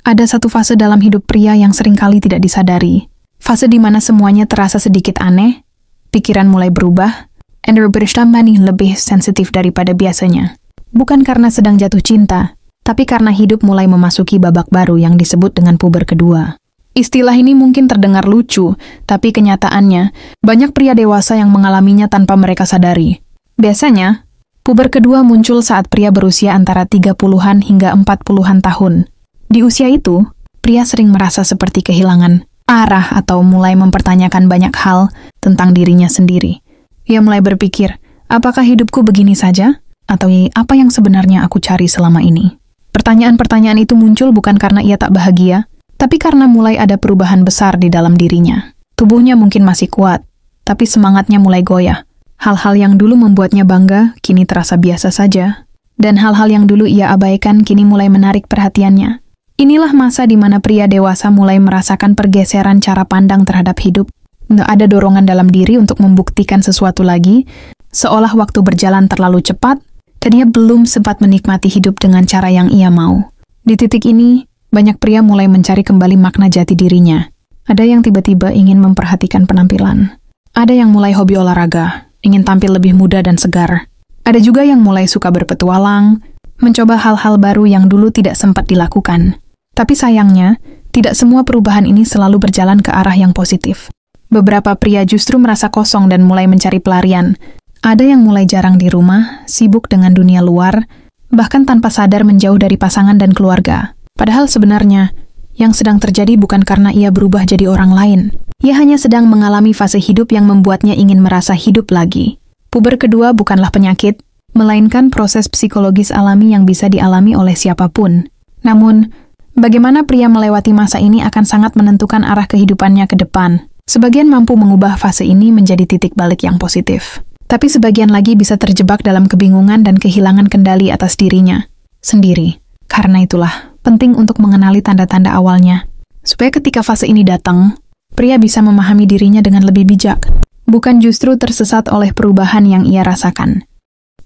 Ada satu fase dalam hidup pria yang seringkali tidak disadari. Fase di mana semuanya terasa sedikit aneh, pikiran mulai berubah, and bertambah lebih sensitif daripada biasanya. Bukan karena sedang jatuh cinta, tapi karena hidup mulai memasuki babak baru yang disebut dengan puber kedua. Istilah ini mungkin terdengar lucu, tapi kenyataannya, banyak pria dewasa yang mengalaminya tanpa mereka sadari. Biasanya, puber kedua muncul saat pria berusia antara 30-an hingga 40-an tahun. Di usia itu, pria sering merasa seperti kehilangan arah atau mulai mempertanyakan banyak hal tentang dirinya sendiri. Ia mulai berpikir, apakah hidupku begini saja? Atau apa yang sebenarnya aku cari selama ini? Pertanyaan-pertanyaan itu muncul bukan karena ia tak bahagia, tapi karena mulai ada perubahan besar di dalam dirinya. Tubuhnya mungkin masih kuat, tapi semangatnya mulai goyah. Hal-hal yang dulu membuatnya bangga, kini terasa biasa saja. Dan hal-hal yang dulu ia abaikan, kini mulai menarik perhatiannya. Inilah masa di mana pria dewasa mulai merasakan pergeseran cara pandang terhadap hidup. Ada dorongan dalam diri untuk membuktikan sesuatu lagi, seolah waktu berjalan terlalu cepat, dan ia belum sempat menikmati hidup dengan cara yang ia mau. Di titik ini, banyak pria mulai mencari kembali makna jati dirinya. Ada yang tiba-tiba ingin memperhatikan penampilan. Ada yang mulai hobi olahraga, ingin tampil lebih muda dan segar. Ada juga yang mulai suka berpetualang, mencoba hal-hal baru yang dulu tidak sempat dilakukan. Tapi sayangnya, tidak semua perubahan ini selalu berjalan ke arah yang positif. Beberapa pria justru merasa kosong dan mulai mencari pelarian. Ada yang mulai jarang di rumah, sibuk dengan dunia luar, bahkan tanpa sadar menjauh dari pasangan dan keluarga. Padahal sebenarnya, yang sedang terjadi bukan karena ia berubah jadi orang lain. Ia hanya sedang mengalami fase hidup yang membuatnya ingin merasa hidup lagi. Puber kedua bukanlah penyakit, melainkan proses psikologis alami yang bisa dialami oleh siapapun. Namun, bagaimana pria melewati masa ini akan sangat menentukan arah kehidupannya ke depan. Sebagian mampu mengubah fase ini menjadi titik balik yang positif. Tapi sebagian lagi bisa terjebak dalam kebingungan dan kehilangan kendali atas dirinya sendiri. Karena itulah, penting untuk mengenali tanda-tanda awalnya. Supaya ketika fase ini datang, pria bisa memahami dirinya dengan lebih bijak. Bukan justru tersesat oleh perubahan yang ia rasakan.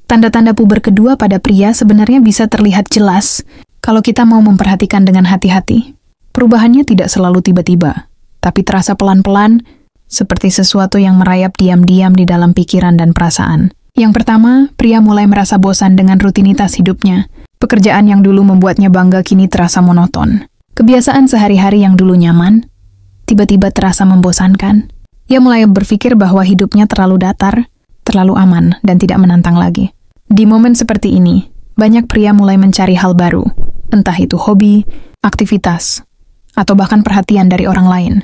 Tanda-tanda puber kedua pada pria sebenarnya bisa terlihat jelas kalau kita mau memperhatikan dengan hati-hati. Perubahannya tidak selalu tiba-tiba, tapi terasa pelan-pelan, seperti sesuatu yang merayap diam-diam di dalam pikiran dan perasaan. Yang pertama, pria mulai merasa bosan dengan rutinitas hidupnya. Pekerjaan yang dulu membuatnya bangga kini terasa monoton. Kebiasaan sehari-hari yang dulu nyaman, tiba-tiba terasa membosankan. Ia mulai berpikir bahwa hidupnya terlalu datar, terlalu aman, dan tidak menantang lagi. Di momen seperti ini, banyak pria mulai mencari hal baru, entah itu hobi, aktivitas, atau bahkan perhatian dari orang lain.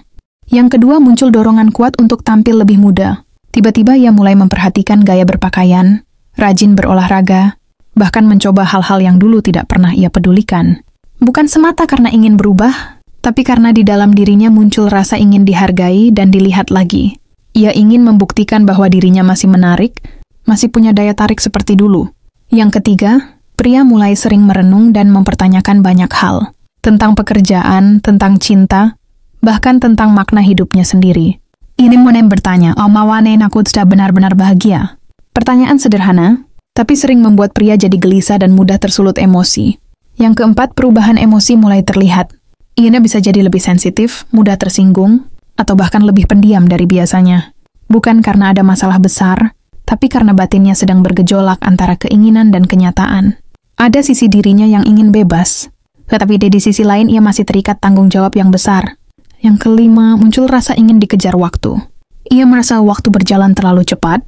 Yang kedua, muncul dorongan kuat untuk tampil lebih muda. Tiba-tiba ia mulai memperhatikan gaya berpakaian, rajin berolahraga, bahkan mencoba hal-hal yang dulu tidak pernah ia pedulikan. Bukan semata karena ingin berubah, tapi karena di dalam dirinya muncul rasa ingin dihargai dan dilihat lagi. Ia ingin membuktikan bahwa dirinya masih menarik, masih punya daya tarik seperti dulu. Yang ketiga, pria mulai sering merenung dan mempertanyakan banyak hal. Tentang pekerjaan, tentang cinta, bahkan tentang makna hidupnya sendiri. Ini mulai bertanya, mawane aku sudah benar-benar bahagia? Pertanyaan sederhana, tapi sering membuat pria jadi gelisah dan mudah tersulut emosi. Yang keempat, perubahan emosi mulai terlihat. Ia bisa jadi lebih sensitif, mudah tersinggung, atau bahkan lebih pendiam dari biasanya. Bukan karena ada masalah besar, tapi karena batinnya sedang bergejolak antara keinginan dan kenyataan. Ada sisi dirinya yang ingin bebas, tetapi di sisi lain ia masih terikat tanggung jawab yang besar. Yang kelima, muncul rasa ingin dikejar waktu. Ia merasa waktu berjalan terlalu cepat,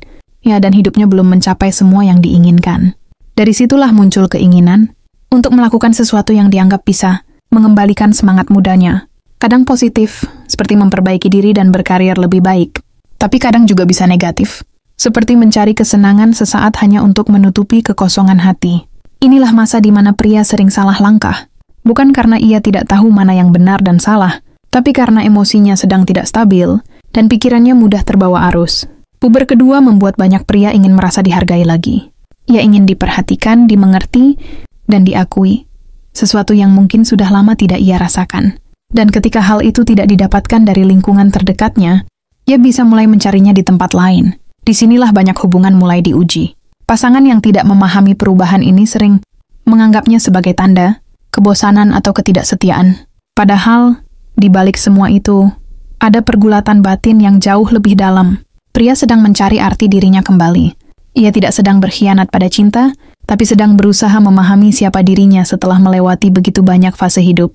dan hidupnya belum mencapai semua yang diinginkan. Dari situlah muncul keinginan untuk melakukan sesuatu yang dianggap bisa mengembalikan semangat mudanya. Kadang positif, seperti memperbaiki diri dan berkarir lebih baik. Tapi kadang juga bisa negatif, seperti mencari kesenangan sesaat hanya untuk menutupi kekosongan hati. Inilah masa di mana pria sering salah langkah. Bukan karena ia tidak tahu mana yang benar dan salah, tapi karena emosinya sedang tidak stabil dan pikirannya mudah terbawa arus. Puber kedua membuat banyak pria ingin merasa dihargai lagi. Ia ingin diperhatikan, dimengerti, dan diakui. Sesuatu yang mungkin sudah lama tidak ia rasakan. Dan ketika hal itu tidak didapatkan dari lingkungan terdekatnya, ia bisa mulai mencarinya di tempat lain. Disinilah banyak hubungan mulai diuji. Pasangan yang tidak memahami perubahan ini sering menganggapnya sebagai tanda kebosanan atau ketidaksetiaan. Padahal, di balik semua itu, ada pergulatan batin yang jauh lebih dalam. Pria sedang mencari arti dirinya kembali. Ia tidak sedang berkhianat pada cinta, tapi sedang berusaha memahami siapa dirinya setelah melewati begitu banyak fase hidup.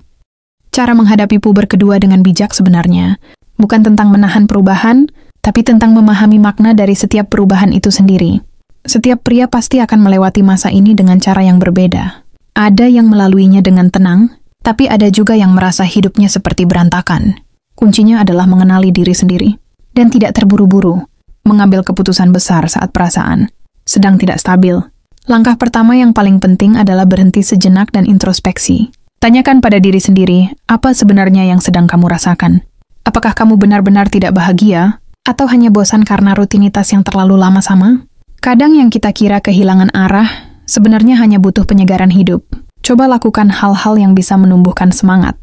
Cara menghadapi puber kedua dengan bijak sebenarnya bukan tentang menahan perubahan, tapi tentang memahami makna dari setiap perubahan itu sendiri. Setiap pria pasti akan melewati masa ini dengan cara yang berbeda. Ada yang melaluinya dengan tenang, tapi ada juga yang merasa hidupnya seperti berantakan. Kuncinya adalah mengenali diri sendiri dan tidak terburu-buru mengambil keputusan besar saat perasaan sedang tidak stabil. Langkah pertama yang paling penting adalah berhenti sejenak dan introspeksi. Tanyakan pada diri sendiri, apa sebenarnya yang sedang kamu rasakan? Apakah kamu benar-benar tidak bahagia, atau hanya bosan karena rutinitas yang terlalu lama sama? Kadang yang kita kira kehilangan arah, sebenarnya hanya butuh penyegaran hidup. Coba lakukan hal-hal yang bisa menumbuhkan semangat,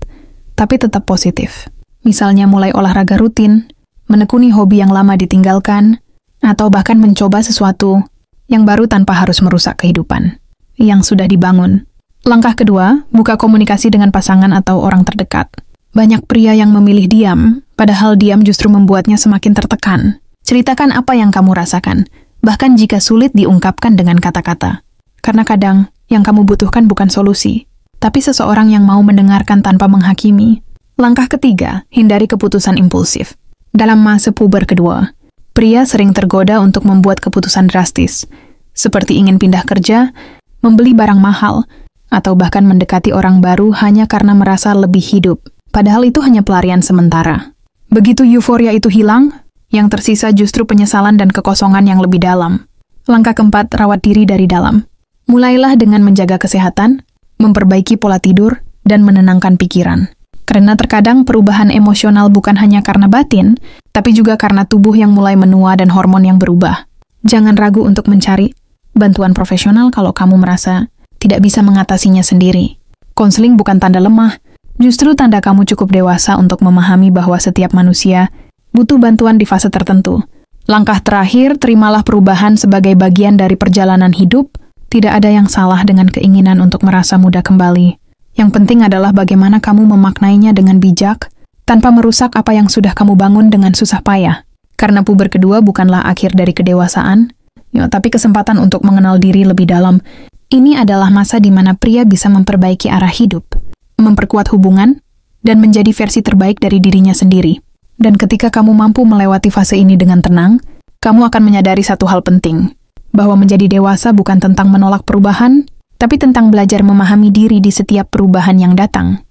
tapi tetap positif. Misalnya mulai olahraga rutin, menekuni hobi yang lama ditinggalkan, atau bahkan mencoba sesuatu yang baru tanpa harus merusak kehidupan yang sudah dibangun. Langkah kedua, buka komunikasi dengan pasangan atau orang terdekat. Banyak pria yang memilih diam, padahal diam justru membuatnya semakin tertekan. Ceritakan apa yang kamu rasakan, bahkan jika sulit diungkapkan dengan kata-kata. Karena kadang, yang kamu butuhkan bukan solusi, tapi seseorang yang mau mendengarkan tanpa menghakimi. Langkah ketiga, hindari keputusan impulsif. Dalam masa puber kedua, pria sering tergoda untuk membuat keputusan drastis, seperti ingin pindah kerja, membeli barang mahal, atau bahkan mendekati orang baru hanya karena merasa lebih hidup. Padahal itu hanya pelarian sementara. Begitu euforia itu hilang, yang tersisa justru penyesalan dan kekosongan yang lebih dalam. Langkah keempat, rawat diri dari dalam. Mulailah dengan menjaga kesehatan, memperbaiki pola tidur, dan menenangkan pikiran. Karena terkadang perubahan emosional bukan hanya karena batin, tapi juga karena tubuh yang mulai menua dan hormon yang berubah. Jangan ragu untuk mencari bantuan profesional kalau kamu merasa tidak bisa mengatasinya sendiri. Konseling bukan tanda lemah, justru tanda kamu cukup dewasa untuk memahami bahwa setiap manusia butuh bantuan di fase tertentu. Langkah terakhir, terimalah perubahan sebagai bagian dari perjalanan hidup. Tidak ada yang salah dengan keinginan untuk merasa muda kembali. Yang penting adalah bagaimana kamu memaknainya dengan bijak, tanpa merusak apa yang sudah kamu bangun dengan susah payah. Karena puber kedua bukanlah akhir dari kedewasaan, tapi kesempatan untuk mengenal diri lebih dalam. Ini adalah masa di mana pria bisa memperbaiki arah hidup, memperkuat hubungan, dan menjadi versi terbaik dari dirinya sendiri. Dan ketika kamu mampu melewati fase ini dengan tenang, kamu akan menyadari satu hal penting, bahwa menjadi dewasa bukan tentang menolak perubahan, tapi tentang belajar memahami diri di setiap perubahan yang datang.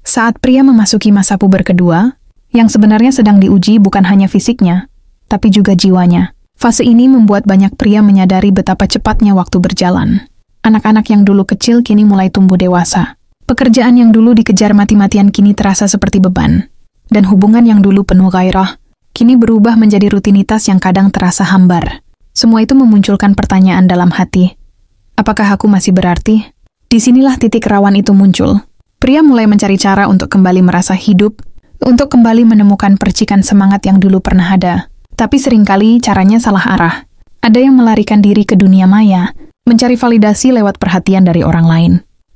Saat pria memasuki masa puber kedua, yang sebenarnya sedang diuji bukan hanya fisiknya, tapi juga jiwanya. Fase ini membuat banyak pria menyadari betapa cepatnya waktu berjalan. Anak-anak yang dulu kecil kini mulai tumbuh dewasa. Pekerjaan yang dulu dikejar mati-matian kini terasa seperti beban. Dan hubungan yang dulu penuh gairah, kini berubah menjadi rutinitas yang kadang terasa hambar. Semua itu memunculkan pertanyaan dalam hati. Apakah aku masih berarti? Disinilah titik rawan itu muncul. Pria mulai mencari cara untuk kembali merasa hidup, untuk kembali menemukan percikan semangat yang dulu pernah ada. Tapi seringkali caranya salah arah. Ada yang melarikan diri ke dunia maya, mencari validasi lewat perhatian dari orang lain.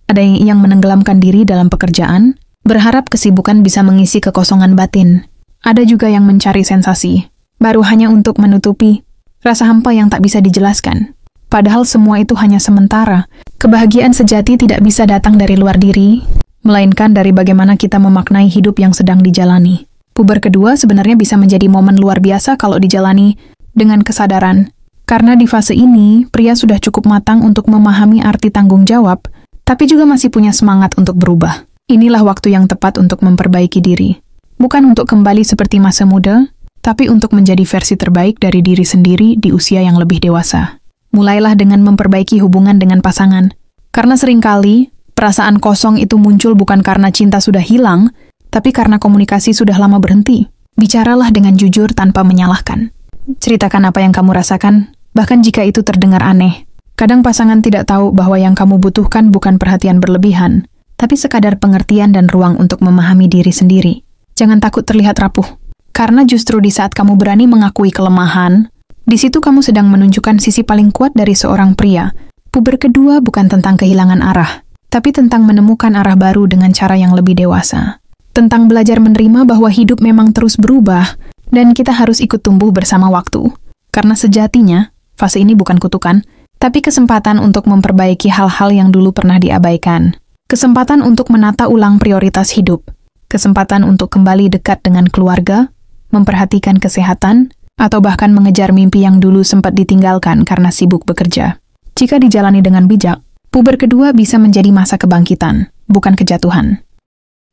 Ada yang menenggelamkan diri dalam pekerjaan, berharap kesibukan bisa mengisi kekosongan batin. Ada juga yang mencari sensasi, baru hanya untuk menutupi rasa hampa yang tak bisa dijelaskan. Padahal semua itu hanya sementara. Kebahagiaan sejati tidak bisa datang dari luar diri, melainkan dari bagaimana kita memaknai hidup yang sedang dijalani. Puber kedua sebenarnya bisa menjadi momen luar biasa kalau dijalani dengan kesadaran. Karena di fase ini, pria sudah cukup matang untuk memahami arti tanggung jawab, tapi juga masih punya semangat untuk berubah. Inilah waktu yang tepat untuk memperbaiki diri. Bukan untuk kembali seperti masa muda, tapi untuk menjadi versi terbaik dari diri sendiri di usia yang lebih dewasa. Mulailah dengan memperbaiki hubungan dengan pasangan. Karena seringkali, perasaan kosong itu muncul bukan karena cinta sudah hilang, tapi karena komunikasi sudah lama berhenti. Bicaralah dengan jujur tanpa menyalahkan. Ceritakan apa yang kamu rasakan, bahkan jika itu terdengar aneh. Kadang pasangan tidak tahu bahwa yang kamu butuhkan bukan perhatian berlebihan, tapi sekadar pengertian dan ruang untuk memahami diri sendiri. Jangan takut terlihat rapuh. Karena justru di saat kamu berani mengakui kelemahan, di situ kamu sedang menunjukkan sisi paling kuat dari seorang pria. Puber kedua bukan tentang kehilangan arah, tapi tentang menemukan arah baru dengan cara yang lebih dewasa. tentang belajar menerima bahwa hidup memang terus berubah, dan kita harus ikut tumbuh bersama waktu. Karena sejatinya, fase ini bukan kutukan, tapi kesempatan untuk memperbaiki hal-hal yang dulu pernah diabaikan. Kesempatan untuk menata ulang prioritas hidup. Kesempatan untuk kembali dekat dengan keluarga, memperhatikan kesehatan, atau bahkan mengejar mimpi yang dulu sempat ditinggalkan karena sibuk bekerja. Jika dijalani dengan bijak, puber kedua bisa menjadi masa kebangkitan, bukan kejatuhan.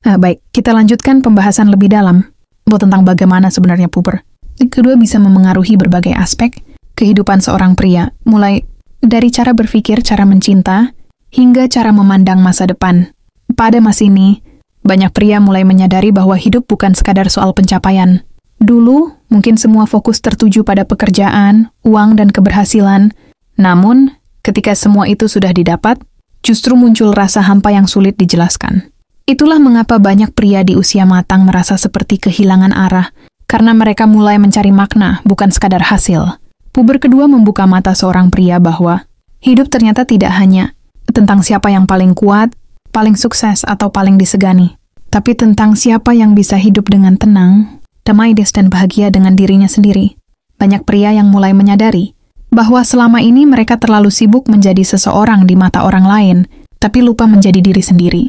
Baik, kita lanjutkan pembahasan lebih dalam tentang bagaimana sebenarnya puber. Kedua bisa memengaruhi berbagai aspek kehidupan seorang pria, mulai dari cara berpikir, cara mencinta, hingga cara memandang masa depan. Pada masa ini, banyak pria mulai menyadari bahwa hidup bukan sekadar soal pencapaian. Dulu, mungkin semua fokus tertuju pada pekerjaan, uang, dan keberhasilan. Namun, ketika semua itu sudah didapat, justru muncul rasa hampa yang sulit dijelaskan. Itulah mengapa banyak pria di usia matang merasa seperti kehilangan arah, karena mereka mulai mencari makna, bukan sekadar hasil. Puber kedua membuka mata seorang pria bahwa hidup ternyata tidak hanya tentang siapa yang paling kuat, paling sukses, atau paling disegani, tapi tentang siapa yang bisa hidup dengan tenang, damai, dan bahagia dengan dirinya sendiri. Banyak pria yang mulai menyadari bahwa selama ini mereka terlalu sibuk menjadi seseorang di mata orang lain, tapi lupa menjadi diri sendiri.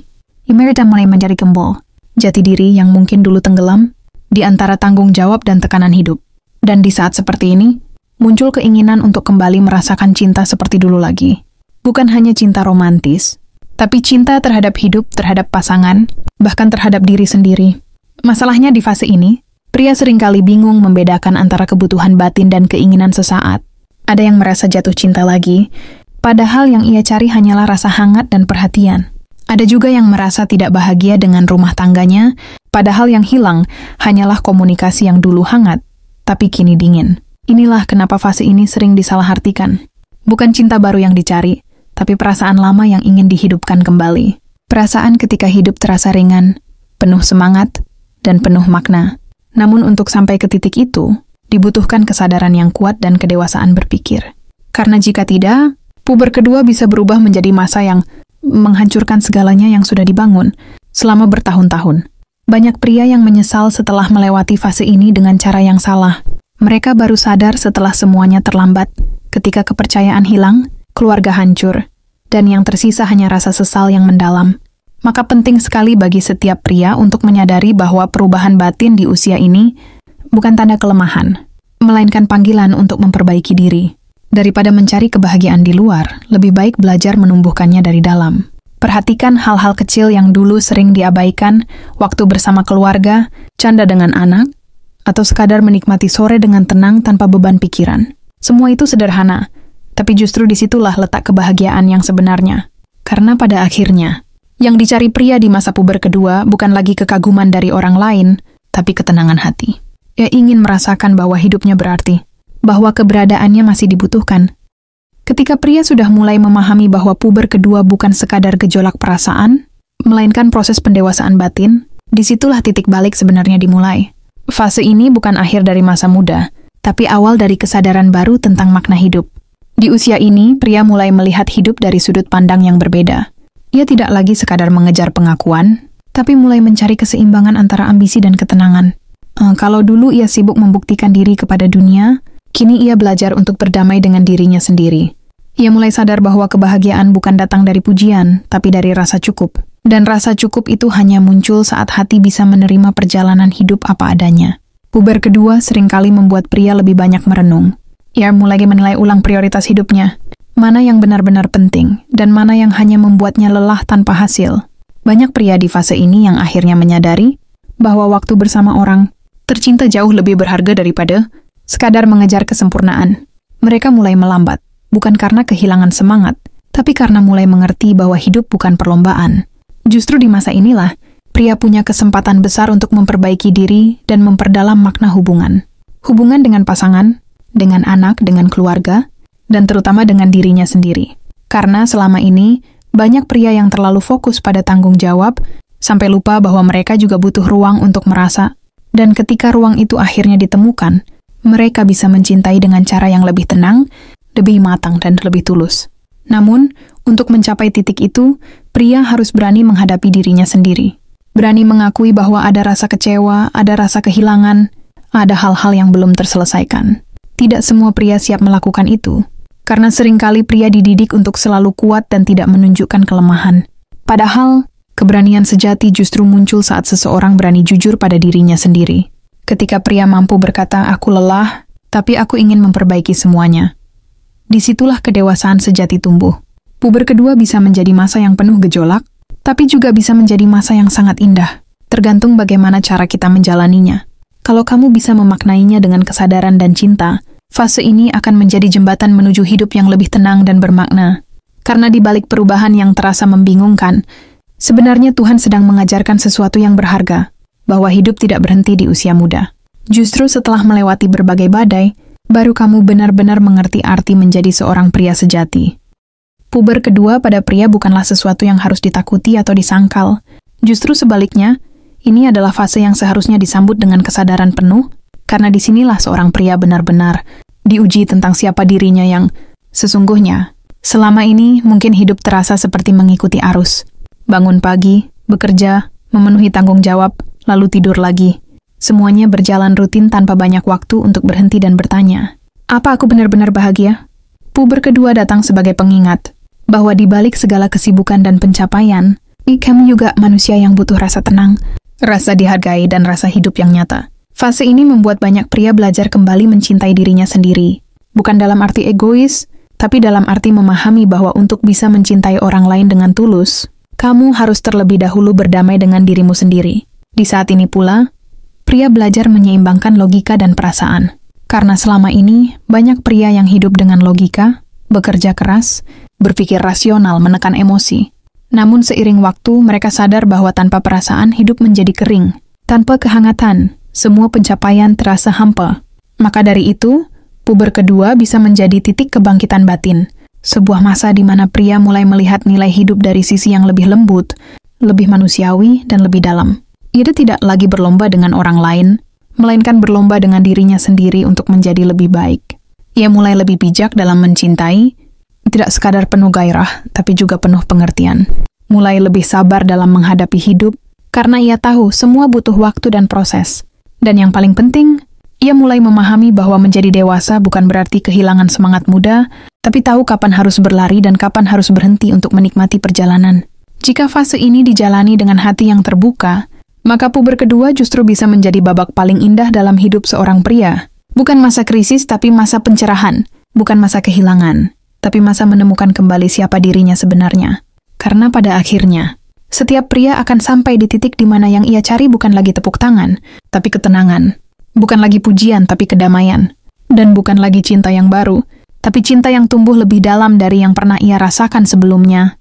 Mereka mulai mencari gembul, jati diri yang mungkin dulu tenggelam di antara tanggung jawab dan tekanan hidup. Dan di saat seperti ini, muncul keinginan untuk kembali merasakan cinta seperti dulu lagi. Bukan hanya cinta romantis, tapi cinta terhadap hidup, terhadap pasangan, bahkan terhadap diri sendiri. Masalahnya di fase ini, pria seringkali bingung membedakan antara kebutuhan batin dan keinginan sesaat. Ada yang merasa jatuh cinta lagi, padahal yang ia cari hanyalah rasa hangat dan perhatian. Ada juga yang merasa tidak bahagia dengan rumah tangganya, padahal yang hilang hanyalah komunikasi yang dulu hangat, tapi kini dingin. Inilah kenapa fase ini sering disalahartikan. Bukan cinta baru yang dicari, tapi perasaan lama yang ingin dihidupkan kembali. Perasaan ketika hidup terasa ringan, penuh semangat, dan penuh makna. Namun untuk sampai ke titik itu, dibutuhkan kesadaran yang kuat dan kedewasaan berpikir. Karena jika tidak, puber kedua bisa berubah menjadi masa yang menghancurkan segalanya yang sudah dibangun selama bertahun-tahun. Banyak pria yang menyesal setelah melewati fase ini dengan cara yang salah. Mereka baru sadar setelah semuanya terlambat, ketika kepercayaan hilang, keluarga hancur, dan yang tersisa hanya rasa sesal yang mendalam. Maka penting sekali bagi setiap pria untuk menyadari bahwa perubahan batin di usia ini bukan tanda kelemahan, melainkan panggilan untuk memperbaiki diri. Daripada mencari kebahagiaan di luar, lebih baik belajar menumbuhkannya dari dalam. Perhatikan hal-hal kecil yang dulu sering diabaikan, waktu bersama keluarga, canda dengan anak, atau sekadar menikmati sore dengan tenang tanpa beban pikiran. Semua itu sederhana, tapi justru disitulah letak kebahagiaan yang sebenarnya. Karena pada akhirnya, yang dicari pria di masa puber kedua bukan lagi kekaguman dari orang lain, tapi ketenangan hati. Ia ingin merasakan bahwa hidupnya berarti, bahwa keberadaannya masih dibutuhkan. Ketika pria sudah mulai memahami bahwa puber kedua bukan sekadar gejolak perasaan, melainkan proses pendewasaan batin, disitulah titik balik sebenarnya dimulai. Fase ini bukan akhir dari masa muda, tapi awal dari kesadaran baru tentang makna hidup. Di usia ini, pria mulai melihat hidup dari sudut pandang yang berbeda. Ia tidak lagi sekadar mengejar pengakuan, tapi mulai mencari keseimbangan antara ambisi dan ketenangan. Kalau dulu ia sibuk membuktikan diri kepada dunia, kini ia belajar untuk berdamai dengan dirinya sendiri. Ia mulai sadar bahwa kebahagiaan bukan datang dari pujian, tapi dari rasa cukup. Dan rasa cukup itu hanya muncul saat hati bisa menerima perjalanan hidup apa adanya. Puber kedua seringkali membuat pria lebih banyak merenung. Ia mulai menilai ulang prioritas hidupnya. Mana yang benar-benar penting, dan mana yang hanya membuatnya lelah tanpa hasil. Banyak pria di fase ini yang akhirnya menyadari bahwa waktu bersama orang tercinta jauh lebih berharga daripada sekadar mengejar kesempurnaan. Mereka mulai melambat, bukan karena kehilangan semangat, tapi karena mulai mengerti bahwa hidup bukan perlombaan. Justru di masa inilah, pria punya kesempatan besar untuk memperbaiki diri dan memperdalam makna hubungan. Hubungan dengan pasangan, dengan anak, dengan keluarga, dan terutama dengan dirinya sendiri. Karena selama ini, banyak pria yang terlalu fokus pada tanggung jawab, sampai lupa bahwa mereka juga butuh ruang untuk merasa. Dan ketika ruang itu akhirnya ditemukan, mereka bisa mencintai dengan cara yang lebih tenang, lebih matang, dan lebih tulus. Namun, untuk mencapai titik itu, pria harus berani menghadapi dirinya sendiri. Berani mengakui bahwa ada rasa kecewa, ada rasa kehilangan, ada hal-hal yang belum terselesaikan. Tidak semua pria siap melakukan itu, karena seringkali pria dididik untuk selalu kuat dan tidak menunjukkan kelemahan. Padahal, keberanian sejati justru muncul saat seseorang berani jujur pada dirinya sendiri. Ketika pria mampu berkata, "Aku lelah, tapi aku ingin memperbaiki semuanya." Disitulah kedewasaan sejati tumbuh. Puber kedua bisa menjadi masa yang penuh gejolak, tapi juga bisa menjadi masa yang sangat indah, tergantung bagaimana cara kita menjalaninya. Kalau kamu bisa memaknainya dengan kesadaran dan cinta, fase ini akan menjadi jembatan menuju hidup yang lebih tenang dan bermakna. Karena di balik perubahan yang terasa membingungkan, sebenarnya Tuhan sedang mengajarkan sesuatu yang berharga, bahwa hidup tidak berhenti di usia muda. Justru setelah melewati berbagai badai, baru kamu benar-benar mengerti arti menjadi seorang pria sejati. Puber kedua pada pria bukanlah sesuatu yang harus ditakuti atau disangkal. Justru sebaliknya, ini adalah fase yang seharusnya disambut dengan kesadaran penuh, karena disinilah seorang pria benar-benar diuji tentang siapa dirinya yang sesungguhnya. Selama ini, mungkin hidup terasa seperti mengikuti arus. Bangun pagi, bekerja, memenuhi tanggung jawab, lalu tidur lagi. Semuanya berjalan rutin tanpa banyak waktu untuk berhenti dan bertanya, apa aku benar-benar bahagia? Puber kedua datang sebagai pengingat bahwa di balik segala kesibukan dan pencapaian, kamu juga manusia yang butuh rasa tenang, rasa dihargai, dan rasa hidup yang nyata. Fase ini membuat banyak pria belajar kembali mencintai dirinya sendiri. Bukan dalam arti egois, tapi dalam arti memahami bahwa untuk bisa mencintai orang lain dengan tulus, kamu harus terlebih dahulu berdamai dengan dirimu sendiri. Di saat ini pula, pria belajar menyeimbangkan logika dan perasaan. Karena selama ini, banyak pria yang hidup dengan logika, bekerja keras, berpikir rasional, menekan emosi. Namun seiring waktu, mereka sadar bahwa tanpa perasaan, hidup menjadi kering. Tanpa kehangatan, semua pencapaian terasa hampa. Maka dari itu, puber kedua bisa menjadi titik kebangkitan batin. Sebuah masa di mana pria mulai melihat nilai hidup dari sisi yang lebih lembut, lebih manusiawi, dan lebih dalam. Ia tidak lagi berlomba dengan orang lain, melainkan berlomba dengan dirinya sendiri untuk menjadi lebih baik. Ia mulai lebih bijak dalam mencintai, tidak sekadar penuh gairah, tapi juga penuh pengertian. Mulai lebih sabar dalam menghadapi hidup, karena ia tahu semua butuh waktu dan proses. Dan yang paling penting, ia mulai memahami bahwa menjadi dewasa bukan berarti kehilangan semangat muda, tapi tahu kapan harus berlari dan kapan harus berhenti untuk menikmati perjalanan. Jika fase ini dijalani dengan hati yang terbuka, maka puber kedua justru bisa menjadi babak paling indah dalam hidup seorang pria. Bukan masa krisis, tapi masa pencerahan. Bukan masa kehilangan, tapi masa menemukan kembali siapa dirinya sebenarnya. Karena pada akhirnya, setiap pria akan sampai di titik di mana yang ia cari bukan lagi tepuk tangan, tapi ketenangan. Bukan lagi pujian, tapi kedamaian. Dan bukan lagi cinta yang baru, tapi cinta yang tumbuh lebih dalam dari yang pernah ia rasakan sebelumnya.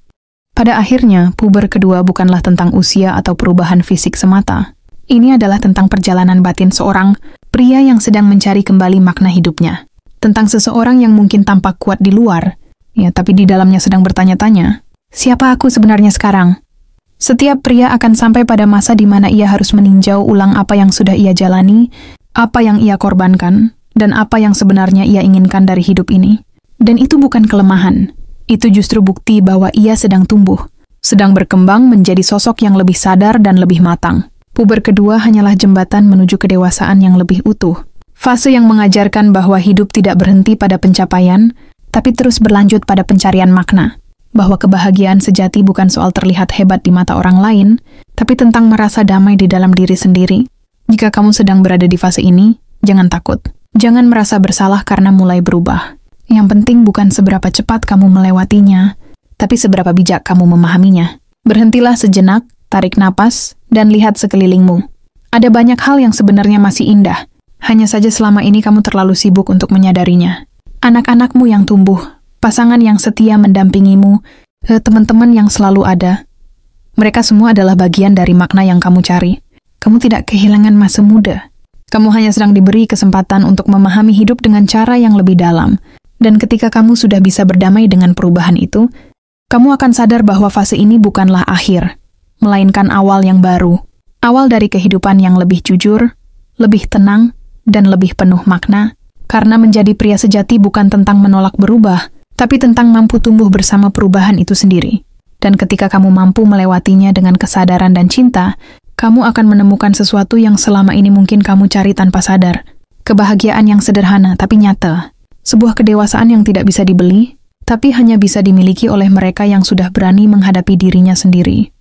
Pada akhirnya, puber kedua bukanlah tentang usia atau perubahan fisik semata. Ini adalah tentang perjalanan batin seorang pria yang sedang mencari kembali makna hidupnya. Tentang seseorang yang mungkin tampak kuat di luar, ya, tapi di dalamnya sedang bertanya-tanya, siapa aku sebenarnya sekarang? Setiap pria akan sampai pada masa di mana ia harus meninjau ulang apa yang sudah ia jalani, apa yang ia korbankan, dan apa yang sebenarnya ia inginkan dari hidup ini. Dan itu bukan kelemahan. Itu justru bukti bahwa ia sedang tumbuh, sedang berkembang menjadi sosok yang lebih sadar dan lebih matang. Puber kedua hanyalah jembatan menuju kedewasaan yang lebih utuh. Fase yang mengajarkan bahwa hidup tidak berhenti pada pencapaian, tapi terus berlanjut pada pencarian makna. Bahwa kebahagiaan sejati bukan soal terlihat hebat di mata orang lain, tapi tentang merasa damai di dalam diri sendiri. Jika kamu sedang berada di fase ini, jangan takut. Jangan merasa bersalah karena mulai berubah. Yang penting bukan seberapa cepat kamu melewatinya, tapi seberapa bijak kamu memahaminya. Berhentilah sejenak, tarik napas, dan lihat sekelilingmu. Ada banyak hal yang sebenarnya masih indah. Hanya saja selama ini kamu terlalu sibuk untuk menyadarinya. Anak-anakmu yang tumbuh, pasangan yang setia mendampingimu, teman-teman yang selalu ada. Mereka semua adalah bagian dari makna yang kamu cari. Kamu tidak kehilangan masa muda. Kamu hanya sedang diberi kesempatan untuk memahami hidup dengan cara yang lebih dalam. Dan ketika kamu sudah bisa berdamai dengan perubahan itu, kamu akan sadar bahwa fase ini bukanlah akhir, melainkan awal yang baru. Awal dari kehidupan yang lebih jujur, lebih tenang, dan lebih penuh makna. Karena menjadi pria sejati bukan tentang menolak berubah, tapi tentang mampu tumbuh bersama perubahan itu sendiri. Dan ketika kamu mampu melewatinya dengan kesadaran dan cinta, kamu akan menemukan sesuatu yang selama ini mungkin kamu cari tanpa sadar. Kebahagiaan yang sederhana tapi nyata. Sebuah kedewasaan yang tidak bisa dibeli, tapi hanya bisa dimiliki oleh mereka yang sudah berani menghadapi dirinya sendiri.